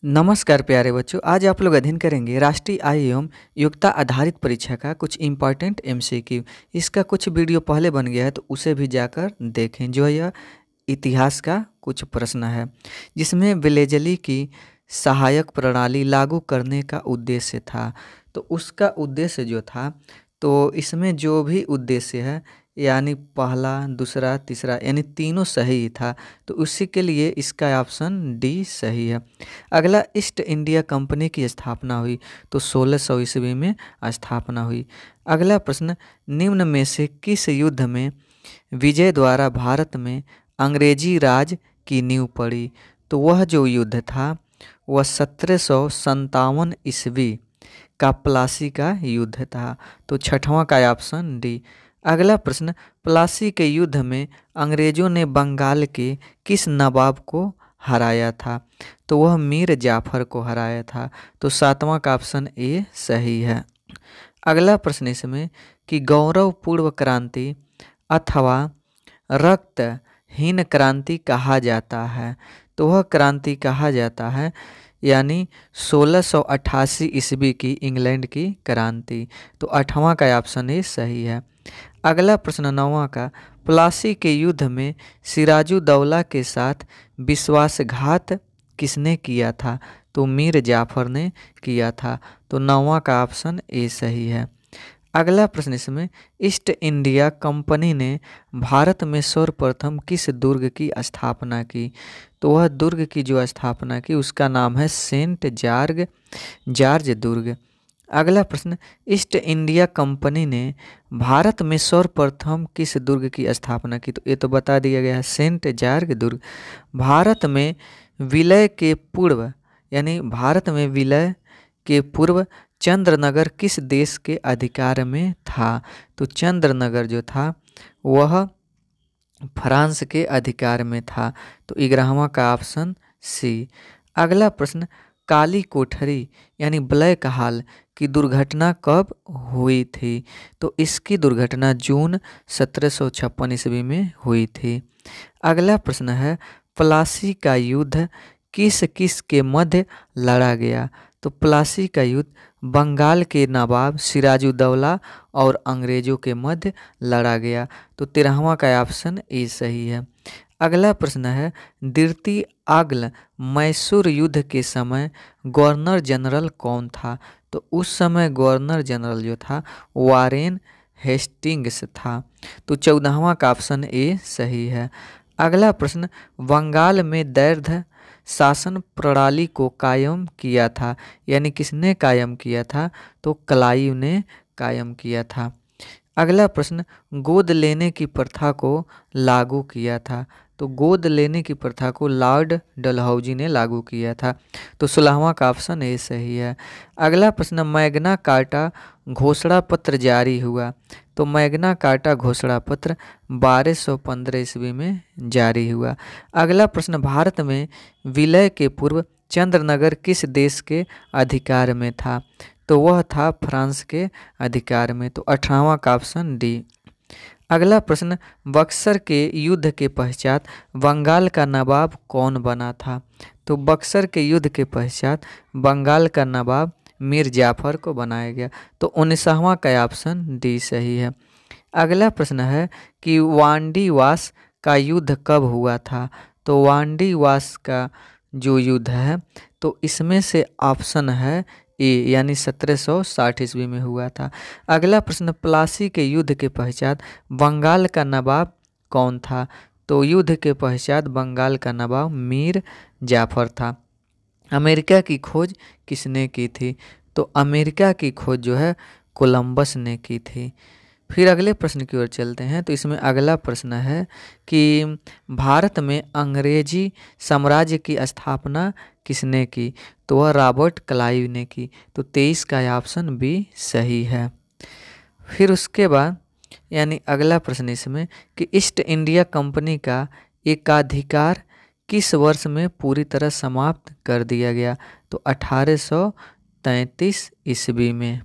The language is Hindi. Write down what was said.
नमस्कार प्यारे बच्चों, आज आप लोग अध्ययन करेंगे राष्ट्रीय आय एवं योग्यता आधारित परीक्षा का कुछ इम्पॉर्टेंट एमसीक्यू। इसका कुछ वीडियो पहले बन गया है तो उसे भी जाकर देखें। जो यह इतिहास का कुछ प्रश्न है जिसमें विलेजली की सहायक प्रणाली लागू करने का उद्देश्य था। तो उसका उद्देश्य जो था, तो इसमें जो भी उद्देश्य है यानी पहला, दूसरा, तीसरा यानी तीनों सही था। तो उसी के लिए इसका ऑप्शन डी सही है। अगला, ईस्ट इंडिया कंपनी की स्थापना हुई तो 1600 ईस्वी में स्थापना हुई। अगला प्रश्न, निम्न में से किस युद्ध में विजय द्वारा भारत में अंग्रेजी राज की नींव पड़ी? तो वह जो युद्ध था वह 1757 ईस्वी का प्लासी का युद्ध था। तो छठवां का ऑप्शन डी। अगला प्रश्न, प्लासी के युद्ध में अंग्रेजों ने बंगाल के किस नवाब को हराया था? तो वह मीर जाफर को हराया था। तो सातवां का ऑप्शन ए सही है। अगला प्रश्न इसमें कि गौरवपूर्व क्रांति अथवा रक्तहीन क्रांति कहा जाता है। तो वह क्रांति कहा जाता है यानी 1688 ईस्वी की इंग्लैंड की क्रांति। तो आठवां का ऑप्शन ए सही है। अगला प्रश्न नौवां का, प्लासी के युद्ध में सिराजुद्दौला के साथ विश्वासघात किसने किया था? तो मीर जाफर ने किया था। तो नौवां का ऑप्शन ए सही है। अगला प्रश्न इसमें, ईस्ट इंडिया कंपनी ने भारत में सर्वप्रथम किस दुर्ग की स्थापना की? तो वह दुर्ग की जो स्थापना की उसका नाम है सेंट जॉर्ज दुर्ग। अगला प्रश्न, ईस्ट इंडिया कंपनी ने भारत में सर्वप्रथम किस दुर्ग की स्थापना की? तो ये तो बता दिया गया है, सेंट जॉर्ज दुर्ग। भारत में विलय के पूर्व यानी भारत में विलय के पूर्व चंद्रनगर किस देश के अधिकार में था? तो चंद्रनगर जो था वह फ्रांस के अधिकार में था। तो 11वां का ऑप्शन सी। अगला प्रश्न, काली कोठरी यानी ब्लैक हॉल की दुर्घटना कब हुई थी? तो इसकी दुर्घटना जून 1756 ईस्वी में हुई थी। अगला प्रश्न है, प्लासी का युद्ध किस किस के मध्य लड़ा गया? तो प्लासी का युद्ध बंगाल के नवाब सिराजुद्दौला और अंग्रेजों के मध्य लड़ा गया। तो 13वां का ऑप्शन ए सही है। अगला प्रश्न है, द्वितीय मैसूर युद्ध के समय गवर्नर जनरल कौन था? तो उस समय गवर्नर जनरल जो था वारेन हेस्टिंग्स था। तो 14वां का ऑप्शन ए सही है। अगला प्रश्न, बंगाल में दैर्ध्य शासन प्रणाली को कायम किया था यानी किसने कायम किया था? तो क्लाइव ने कायम किया था। अगला प्रश्न, गोद लेने की प्रथा को लागू किया था। तो गोद लेने की प्रथा को लॉर्ड डलहौजी ने लागू किया था। तो 16वां का ऑप्शन ए सही है। अगला प्रश्न, मैग्ना कार्टा घोषणा पत्र जारी हुआ। तो मैग्ना कार्टा घोषणा पत्र 1215 ईस्वी में जारी हुआ। अगला प्रश्न, भारत में विलय के पूर्व चंद्रनगर किस देश के अधिकार में था? तो वह था फ्रांस के अधिकार में। तो 18वां का ऑप्शन डी। अगला प्रश्न, बक्सर के युद्ध के पश्चात बंगाल का नवाब कौन बना था? तो बक्सर के युद्ध के पश्चात बंगाल का नवाब मीर जाफर को बनाया गया। तो 19वां का ऑप्शन डी सही है। अगला प्रश्न है कि वांडीवास का युद्ध कब हुआ था? तो वांडीवास का जो युद्ध है तो इसमें से ऑप्शन है ए यानी 1760 ईस्वी में हुआ था। अगला प्रश्न, प्लासी के युद्ध के पश्चात बंगाल का नवाब कौन था? तो युद्ध के पश्चात बंगाल का नवाब मीर जाफर था। अमेरिका की खोज किसने की थी? तो अमेरिका की खोज जो है कोलंबस ने की थी। फिर अगले प्रश्न की ओर चलते हैं। तो इसमें अगला प्रश्न है कि भारत में अंग्रेजी साम्राज्य की स्थापना किसने की? तो वह रॉबर्ट क्लाइव ने की। तो 23 का ऑप्शन बी सही है। फिर उसके बाद यानी अगला प्रश्न इसमें कि ईस्ट इंडिया कंपनी का एकाधिकार किस वर्ष में पूरी तरह समाप्त कर दिया गया? तो 1833 ईस्वी में।